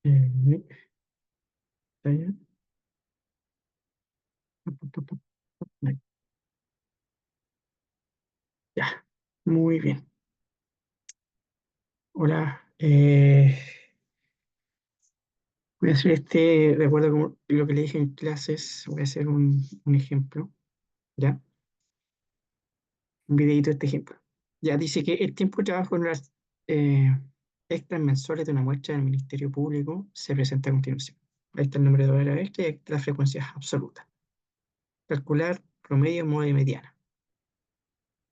Eh, eh, Ya, muy bien. Hola, voy a hacer de acuerdo con lo que le dije en clases, voy a hacer un ejemplo, ¿ya? Un videito de este ejemplo. Ya dice que el tiempo de trabajo en las eh, extras mensuales de una muestra del Ministerio Público se presenta a continuación. Ahí está el número de hora extra y ahí está la frecuencia absoluta. Calcular promedio, modo y mediana.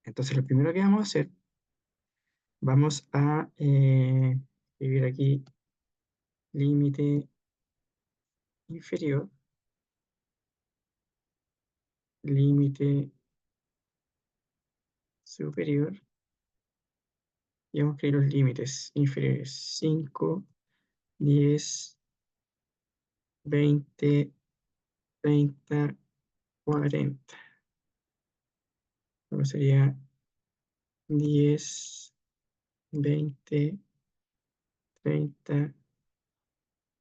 Entonces, lo primero que vamos a hacer, vamos a escribir aquí límite inferior, límite superior, y vamos a escribir los límites inferiores: 5, 10, 20, 30, 40. Luego sería 10, 20, 30,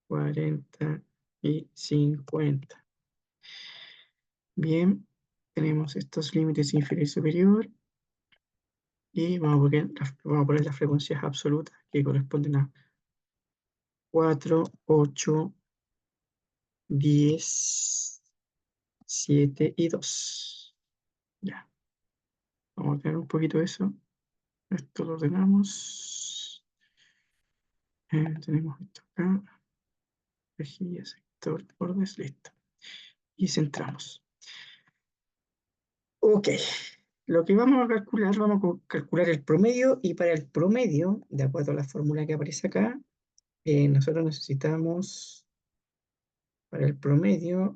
40 y 50. Bien, tenemos estos límites inferior y superior y vamos a poner las frecuencias absolutas que corresponden a 4, 8, 10, 7 y 2. Ya, vamos a ordenar un poquito eso. Esto lo ordenamos. Tenemos esto acá. Rejilla, sector, bordes, listo. Y centramos. Ok, lo que vamos a calcular el promedio, y para el promedio, de acuerdo a la fórmula que aparece acá, nosotros necesitamos, para el promedio,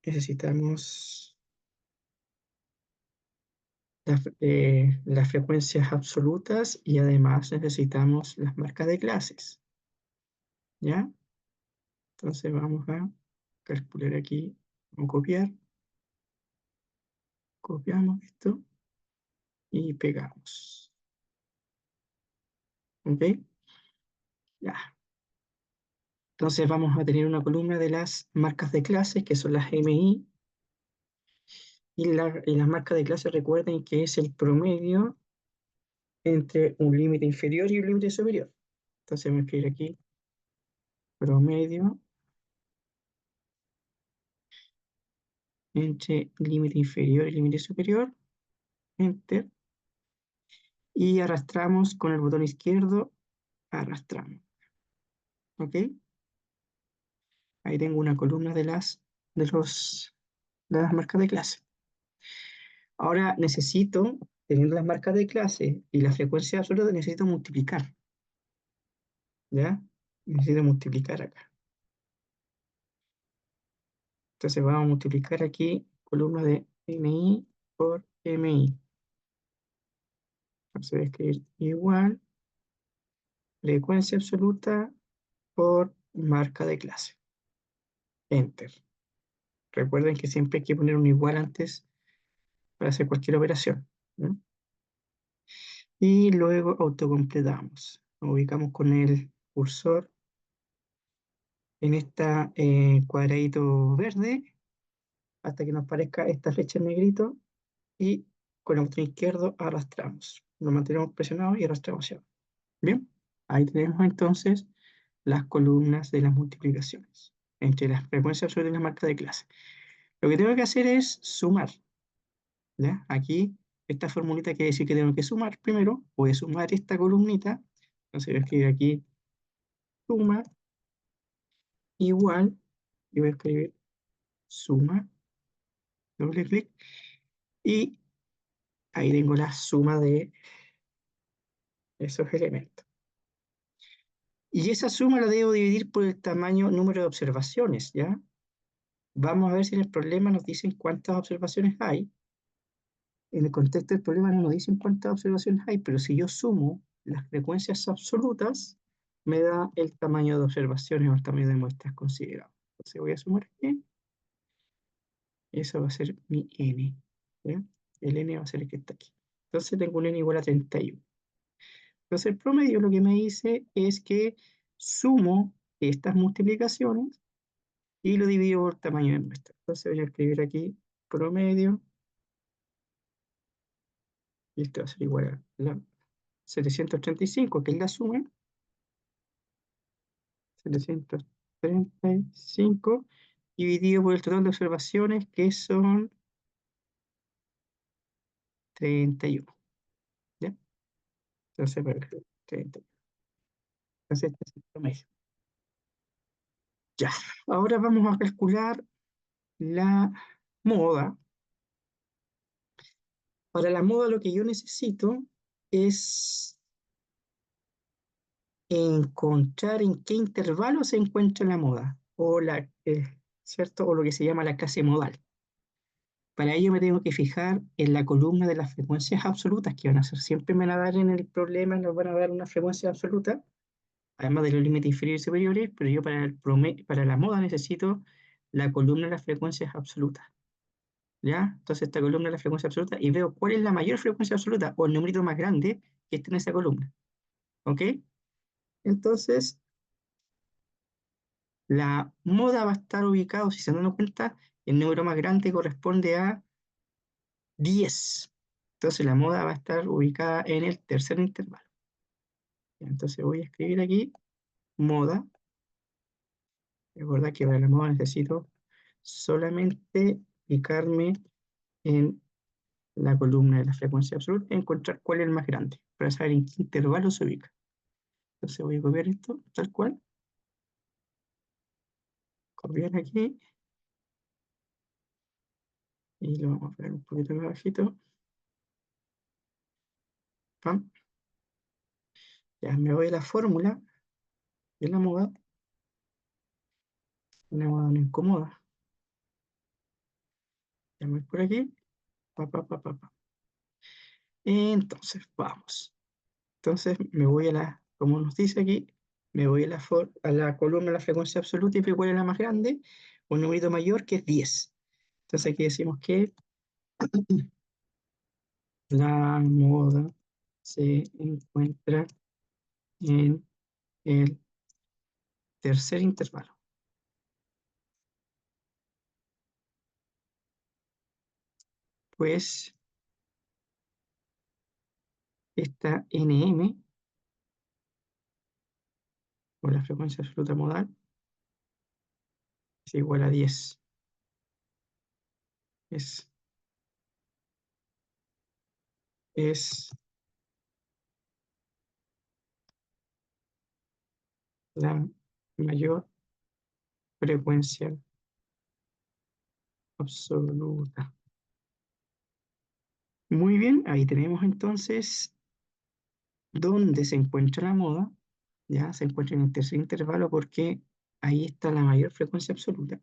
necesitamos las frecuencias absolutas y además necesitamos las marcas de clases, ¿ya? Entonces vamos a calcular aquí, vamos a copiamos esto y pegamos, ¿ok? Ya. Entonces vamos a tener una columna de las marcas de clases, que son las MI, y las marcas de clase, recuerden que es el promedio entre un límite inferior y un límite superior. Entonces vamos a escribir aquí promedio entre límite inferior y límite superior, enter, y arrastramos con el botón izquierdo, arrastramos, ¿ok? Ahí tengo una columna de los, de las marcas de clase. Ahora necesito, teniendo las marcas de clase y la frecuencia absoluta, necesito multiplicar, ¿ya? Necesito multiplicar acá. Entonces vamos a multiplicar aquí columna de MI por MI. Entonces voy a escribir igual frecuencia absoluta por marca de clase. Enter. Recuerden que siempre hay que poner un igual antes para hacer cualquier operación, ¿no? Y luego autocompletamos. Nos ubicamos con el cursor en este cuadradito verde hasta que nos parezca esta flecha en negrito, y con el botón izquierdo arrastramos. Lo mantenemos presionado y arrastramos hacia abajo. Bien, ahí tenemos entonces las columnas de las multiplicaciones entre las frecuencias absolutas y las marcas de clase. Lo que tengo que hacer es sumar, ¿ya? Aquí, esta formulita quiere decir que tengo que sumar primero. Voy a sumar esta columnita. Entonces voy a escribir aquí suma igual, y voy a escribir suma, doble clic, y ahí tengo la suma de esos elementos. Y esa suma la debo dividir por el tamaño número de observaciones, ¿ya? Vamos a ver si en el problema nos dicen cuántas observaciones hay. En el contexto del problema no nos dicen cuántas observaciones hay, pero si yo sumo las frecuencias absolutas, me da el tamaño de observaciones o el tamaño de muestras considerado. Entonces voy a sumar aquí, y eso va a ser mi n, ¿ya? El n va a ser el que está aquí. Entonces tengo un n igual a 31. Entonces el promedio lo que me dice es que sumo estas multiplicaciones y lo divido por tamaño de muestra. Entonces voy a escribir aquí promedio, y esto va a ser igual a la 735, que es la suma, 735, dividido por el total de observaciones, que son 31. ¿Ya? Entonces, por ejemplo, 31. Entonces, este es el promedio. Ya, ahora vamos a calcular la moda. Para la moda lo que yo necesito es encontrar en qué intervalo se encuentra la moda, ¿cierto? O lo que se llama la clase modal. Para ello me tengo que fijar en la columna de las frecuencias absolutas, que van a ser, siempre me van a dar en el problema, nos van a dar una frecuencia absoluta, además de los límites inferiores y superiores, pero yo para la moda necesito la columna de las frecuencias absolutas. ¿Ya? Entonces esta columna es la frecuencia absoluta y veo cuál es la mayor frecuencia absoluta o el numerito más grande que está en esa columna. ¿Ok? Entonces, la moda va a estar ubicado, si se dan cuenta, el número más grande corresponde a 10. Entonces la moda va a estar ubicada en el tercer intervalo. Entonces voy a escribir aquí moda. Recuerda que para la moda necesito solamente ubicarme en la columna de la frecuencia absoluta y encontrar cuál es el más grande, para saber en qué intervalo se ubica. Entonces voy a copiar esto tal cual, copiar aquí y lo vamos a poner un poquito más bajito. Pam. Ya me voy a la fórmula de la moda. Una moda no incomoda. Ya me voy por aquí. Pa, pa, pa, pa, pa. Entonces, vamos. Entonces me voy a como nos dice aquí, me voy a la columna de la frecuencia absoluta y veo cuál es la más grande, un numerito mayor que es 10. Entonces aquí decimos que la moda se encuentra en el tercer intervalo. Pues esta Nm, o la frecuencia absoluta modal, es igual a 10. Es, es la mayor frecuencia absoluta. Muy bien, ahí tenemos entonces dónde se encuentra la moda. Ya se encuentra en el tercer intervalo porque ahí está la mayor frecuencia absoluta.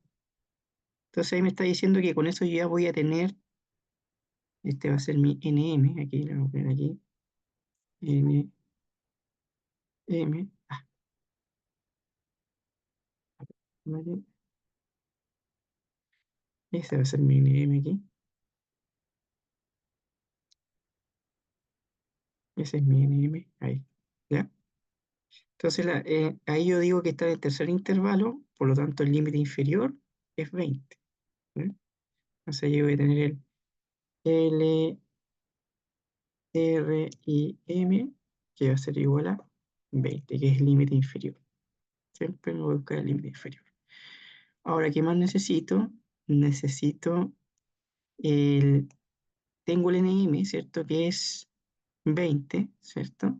Entonces ahí me está diciendo que con eso yo ya voy a tener, este va a ser mi Nm, aquí lo voy a poner aquí, Nm, ah, vale, ese va a ser mi Nm aquí, ese es mi Nm, ahí, ¿ya? Entonces ahí yo digo que está en el tercer intervalo, por lo tanto el límite inferior es 20. ¿Ya? Entonces yo voy a tener el L, R y M, que va a ser igual a 20, que es el límite inferior. Siempre me voy a buscar el límite inferior. Ahora, ¿qué más necesito? Necesito el... Tengo el NM, ¿cierto? Que es 20, ¿cierto?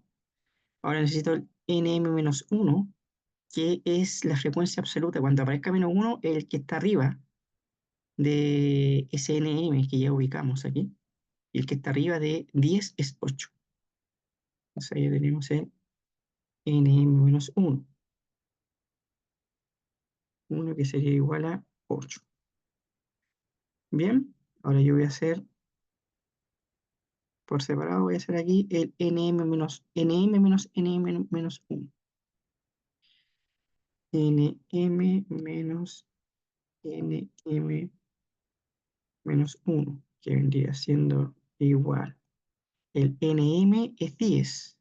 Ahora necesito el NM-1, que es la frecuencia absoluta. Cuando aparezca -1, el que está arriba de ese NM que ya ubicamos aquí. Y el que está arriba de 10 es 8. Entonces ahí tenemos el NM-1. 1 que sería igual a 8. Bien, ahora yo voy a hacer por separado, voy a hacer aquí el nm menos nm menos nm menos 1. nm menos nm menos 1, que vendría siendo igual. El nm es 10,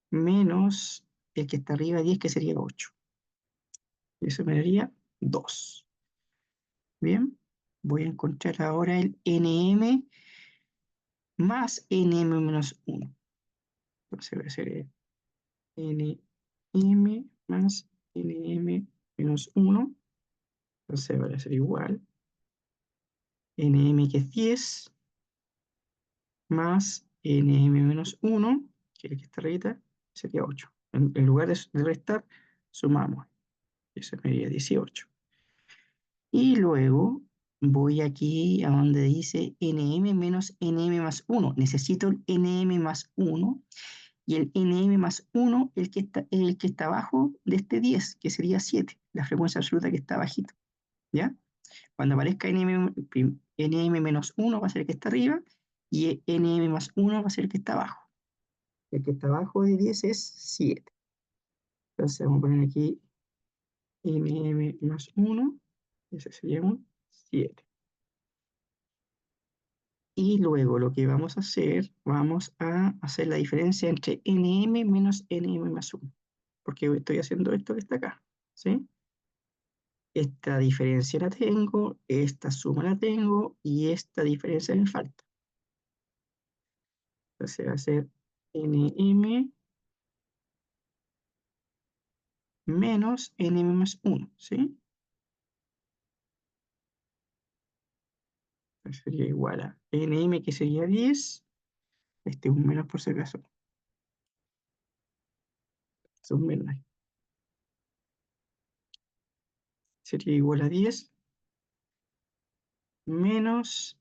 menos el que está arriba 10, que sería 8. Y eso me daría 2. Bien, voy a encontrar ahora el nm más nm menos 1. Entonces voy a hacer nm más nm menos 1. Entonces va a ser igual nm, que es 10, más nm menos 1, que es el que está arriba, sería 8. En lugar de restar, sumamos. Eso me daría 18. Y luego voy aquí a donde dice nm menos nm más 1. Necesito el nm más 1, y el nm más 1, el que está abajo de este 10, que sería 7, la frecuencia absoluta que está bajito. ¿Ya? Cuando aparezca nm menos 1 va a ser el que está arriba, y nm más 1 va a ser el que está abajo. El que está abajo de 10 es 7. Entonces vamos a poner aquí nm más 1, ese sería un 7. Y luego lo que vamos a hacer la diferencia entre nm menos nm más 1, porque estoy haciendo esto que está acá, ¿sí? Esta diferencia la tengo, esta suma la tengo, y esta diferencia me falta. Entonces va a ser nm menos nm más 1, ¿sí? Entonces sería igual a nm, que sería 10, este es un menos por si acaso, es un menos, sería igual a 10 menos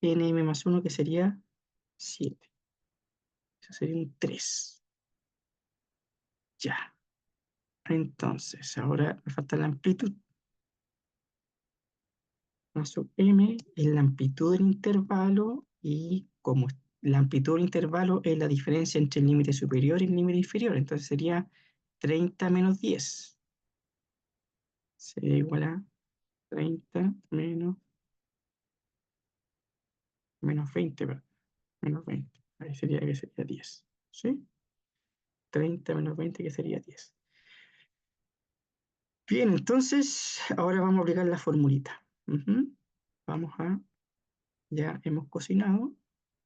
nm más 1, que sería 7. Eso sería un 3. Ya. Entonces, ahora me falta la amplitud. A sub m es la amplitud del intervalo, y como la amplitud del intervalo es la diferencia entre el límite superior y el límite inferior, entonces sería 30 menos 10. Sería igual a 30 menos 20, perdón, menos 20. Ahí sería que sería 10. ¿Sí? 30 menos 20, que sería 10. Bien, entonces ahora vamos a aplicar la formulita. Vamos a, ya hemos cocinado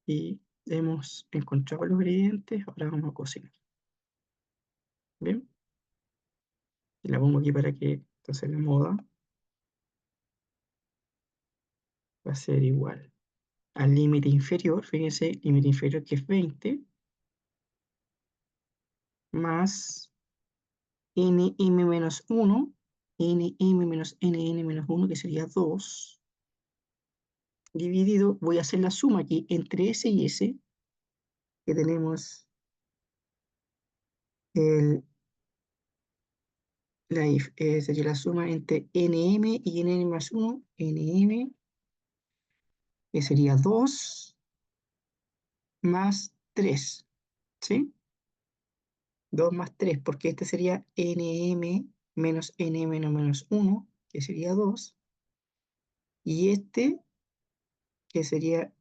y hemos encontrado los ingredientes, ahora vamos a cocinar. Bien, y la pongo aquí para que entonces la moda va a ser igual al límite inferior. Fíjense, límite inferior, que es 20, más nm menos 1, nm menos nn menos 1, que sería 2, dividido, voy a hacer la suma aquí entre ese y ese, que tenemos el, sería la suma entre nm y nn más 1, nm, que sería 2 más 3, ¿sí? 2 más 3, porque este sería nm menos nm menos 1, que sería 2, y este, que sería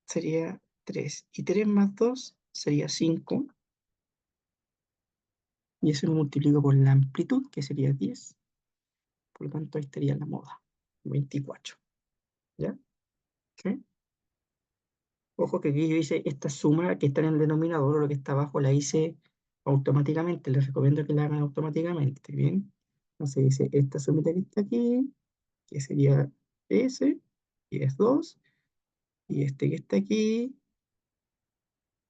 3, y 3 más 2 sería 5, y eso lo multiplico por la amplitud, que sería 10, por lo tanto ahí estaría la moda, 24, ¿ya? ¿Sí? Ojo que aquí yo hice esta suma que está en el denominador, o lo que está abajo la hice automáticamente, les recomiendo que la hagan automáticamente, ¿bien? Entonces dice esta sumita que está aquí, que sería S, y es 2, y este que está aquí,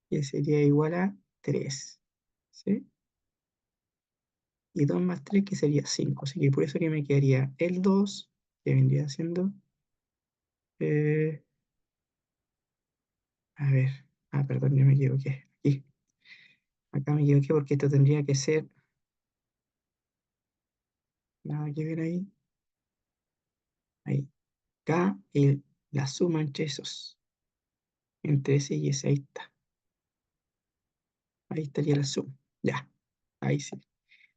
que sería igual a 3, ¿sí? Y 2 más 3, que sería 5, así que por eso que me quedaría el 2, que vendría siendo, eh, a ver, perdón, yo me equivoqué, aquí, acá me equivoqué, porque esto tendría que ser, nada que ver ahí, ahí, acá, la suma entre esos, entre ese y ese, ahí está, ahí estaría la suma, ya, ahí sí.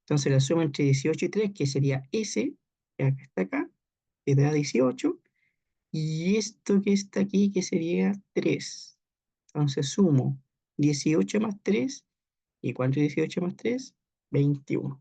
Entonces la suma entre 18 y 3, que sería S, que acá está acá, que da 18, y esto que está aquí, que sería 3. Entonces sumo 18 más 3, ¿y cuánto es 18 más 3? 21.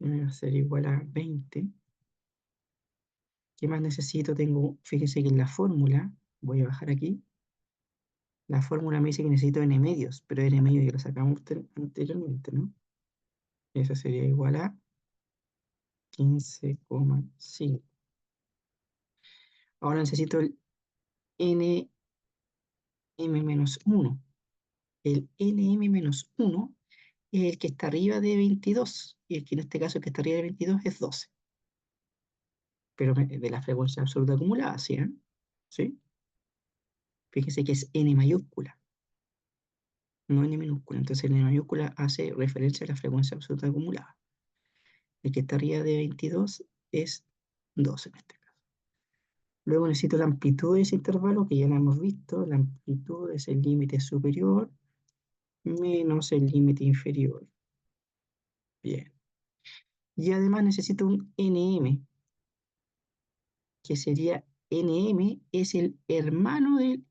M va a ser igual a 20. ¿Qué más necesito? Fíjense que en la fórmula, voy a bajar aquí, la fórmula me dice que necesito n medios, pero n medios ya lo sacamos anteriormente, ¿no? Eso sería igual a 15,5. Ahora necesito el nm menos 1. El nm-1 es el que está arriba de 22, y el que en este caso el que está arriba de 22 es 12, pero de la frecuencia absoluta acumulada, ¿sí? ¿Sí? Fíjese que es n mayúscula, no n minúscula. Entonces n mayúscula hace referencia a la frecuencia absoluta acumulada. El que está arriba de 22 es 12 en este caso. Luego necesito la amplitud de ese intervalo, que ya lo hemos visto. La amplitud es el límite superior menos el límite inferior. Bien. Y además necesito un nm, que sería nm, es el hermano del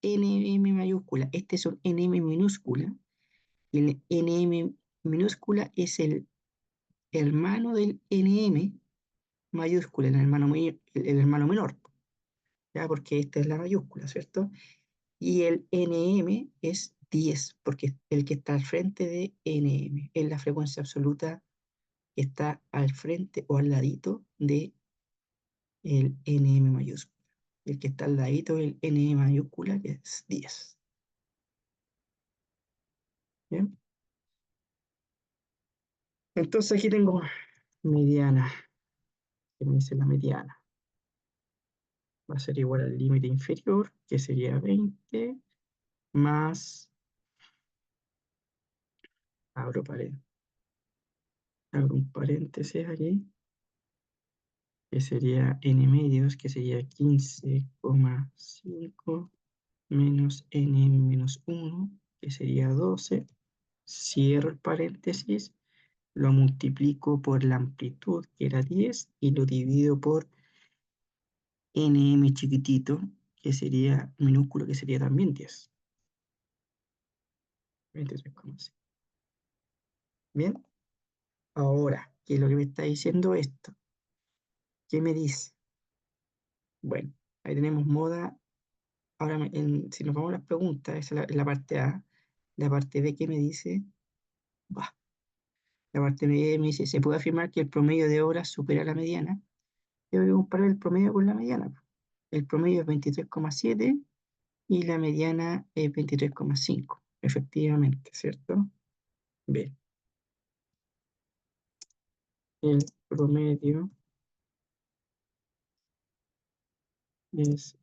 nm mayúscula. Este es un nm minúscula. Y el nm minúscula es el hermano del nm mayúscula, el hermano menor, ¿ya? Porque esta es la mayúscula, ¿cierto? Y el nm es 10, porque es el que está al frente de nm, es la frecuencia absoluta que está al frente o al ladito de el nm mayúscula. El que está al ladito del nm mayúscula, que es 10. ¿Bien? Entonces aquí tengo mediana, que me dice la mediana. Va a ser igual al límite inferior, que sería 20, más, abro paréntesis, abro un paréntesis aquí, que sería n medios, que sería 15,5 menos n menos 1, que sería 12. Cierro el paréntesis, lo multiplico por la amplitud, que era 10, y lo divido por nm chiquitito, que sería minúsculo, que sería también 10. 23,5. Bien, ahora, ¿qué es lo que me está diciendo esto? ¿Qué me dice? Bueno, ahí tenemos moda. Ahora, si nos vamos a las preguntas, esa es la parte A. La parte B, ¿qué me dice? Bah, la parte B me dice, se puede afirmar que el promedio de horas supera la mediana. Tengo que comparar el promedio con la mediana. El promedio es 23,7 y la mediana es 23,5. Efectivamente, ¿cierto? Bien. El promedio es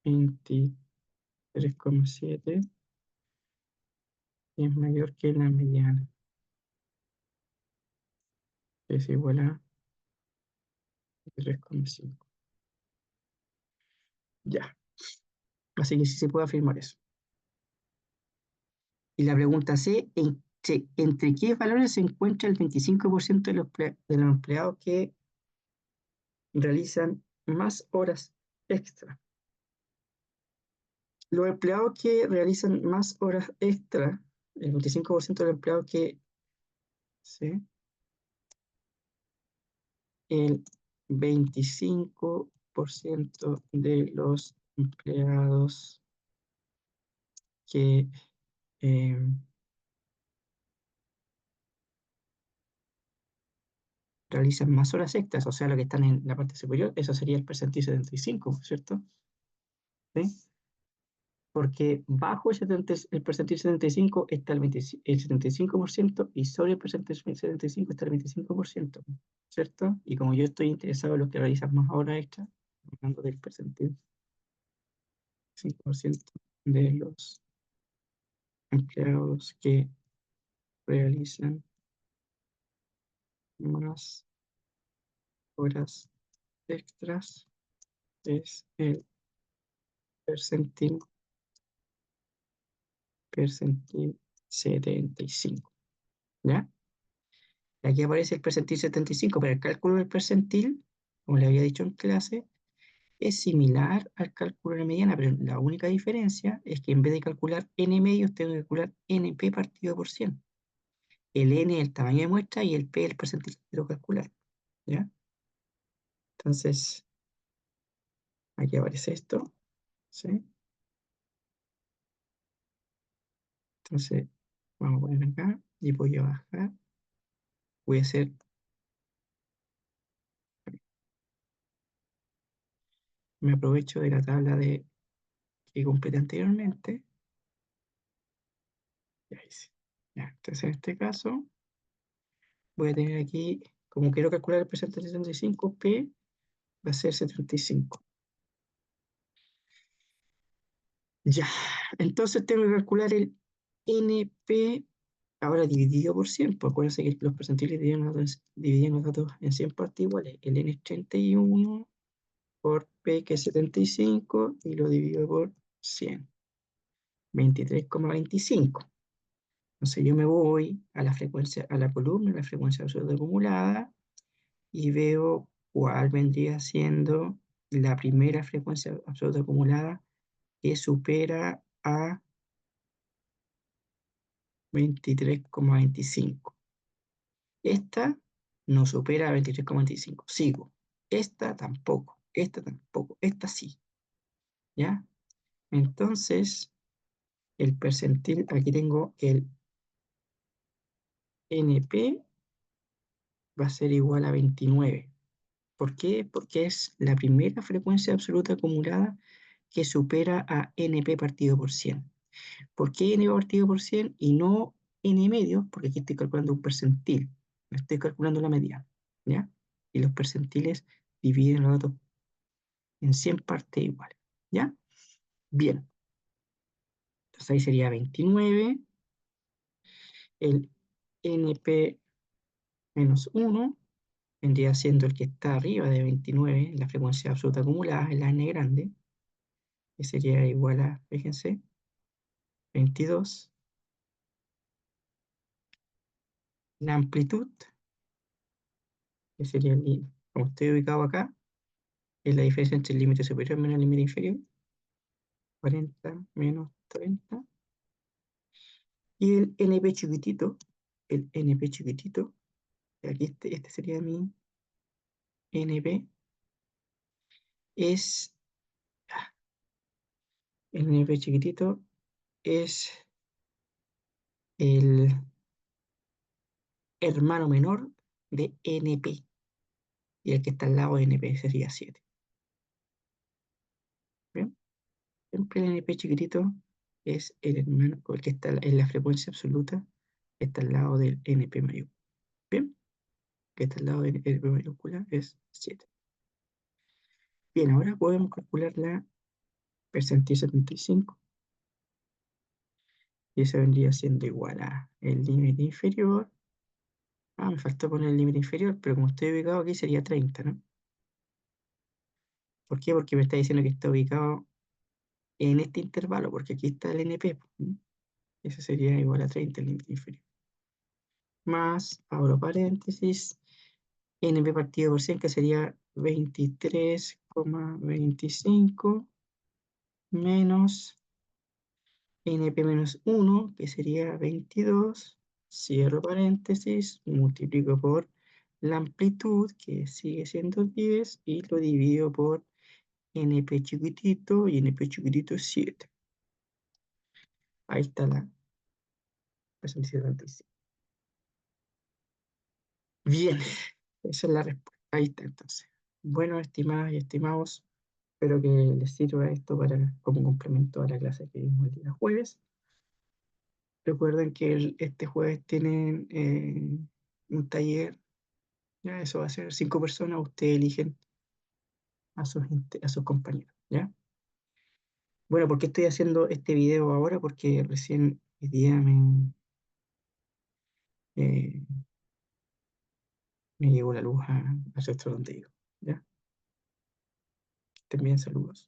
23,7 y es mayor que la mediana, que es igual a 23,5. Ya. Así que sí se puede afirmar eso. Y la pregunta C, ¿entre qué valores se encuentra el 25% de los empleados que realizan más horas extra? Los empleados que realizan más horas extra, el 25% de los empleados que, ¿sí? El 25% de los empleados que eh, realizan más horas extras, o sea, lo que están en la parte superior, eso sería el percentil 75, ¿cierto? ¿Sí? Porque bajo el percentil 75 está el 75% y sobre el percentil 75 está el 25%, ¿cierto? Y como yo estoy interesado en los que realizan más horas extra, hablando del percentil 5% de los empleados que realizan más horas extras, es el percentil, percentil 75, ¿ya? Aquí aparece el percentil 75, pero el cálculo del percentil, como le había dicho en clase, es similar al cálculo de la mediana, pero la única diferencia es que en vez de calcular n medios, tengo que calcular np partido por 100. el n es el tamaño de muestra y el p es el percentil que quiero calcular, ¿ya? Entonces, aquí aparece esto, ¿sí? Entonces, vamos a poner acá y voy a bajar. Voy a hacer, me aprovecho de la tabla que completé anteriormente. Ya hice. Ya, entonces, en este caso, voy a tener aquí, como quiero calcular el porcentaje de 75, P va a ser 75. Ya, entonces tengo que calcular el NP ahora dividido por 100. Pues acuérdense que los percentiles dividen los datos en 100 partes iguales. El N es 31 por P que es 75 y lo divido por 100. 23,25. Entonces yo me voy a la frecuencia, a la columna, la frecuencia absoluta acumulada y veo cuál vendría siendo la primera frecuencia absoluta acumulada que supera a 23,25. Esta no supera a 23,25. Sigo. Esta tampoco. Esta tampoco. Esta sí. ¿Ya? Entonces, el percentil, aquí tengo que el NP va a ser igual a 29. ¿Por qué? Porque es la primera frecuencia absoluta acumulada que supera a NP partido por 100. ¿Por qué N partido por 100 y no N medio? Porque aquí estoy calculando un percentil, no estoy calculando la media, ¿ya? Y los percentiles dividen los datos en 100 partes iguales, ¿ya? Bien, entonces ahí sería 29, el NP menos 1 vendría siendo el que está arriba de 29, la frecuencia absoluta acumulada, en la N grande, que sería igual a, fíjense, 22. La amplitud, que sería, como estoy ubicado acá, es la diferencia entre el límite superior menos el límite inferior, 40 menos 30. Y el NP chiquitito, aquí este sería mi NP, es, el NP chiquitito es el hermano menor de NP, y el que está al lado de NP sería 7. ¿Bien? Siempre el NP chiquitito es el hermano, o el que está en la frecuencia absoluta, que está al lado del NP mayúscula. ¿Bien? Que está al lado del NP mayúscula es 7. Bien, ahora podemos calcular la percentil 75, y eso vendría siendo igual a el límite inferior. Me faltó poner el límite inferior, pero como estoy ubicado aquí sería 30, ¿no? ¿Por qué? Porque me está diciendo que está ubicado en este intervalo, porque aquí está el NP, ¿no? Eso sería igual a 30 el límite inferior. Más, abro paréntesis, NP partido por 100, que sería 23,25 menos NP menos 1, que sería 22, cierro paréntesis, multiplico por la amplitud, que sigue siendo 10, y lo divido por NP chiquitito, y NP chiquitito es 7. Ahí está la presentación 75. Bien, esa es la respuesta. Ahí está entonces. Bueno, estimadas y estimados, espero que les sirva esto como complemento a la clase que vimos el día jueves. Recuerden que este jueves tienen un taller. Ya, eso va a ser 5 personas, ustedes eligen a sus compañeros, ¿ya? Bueno, ¿por qué estoy haciendo este video ahora? Porque recién hoy día eh, me llegó la luz al sector donde digo, ¿ya? Que estén bien, saludos.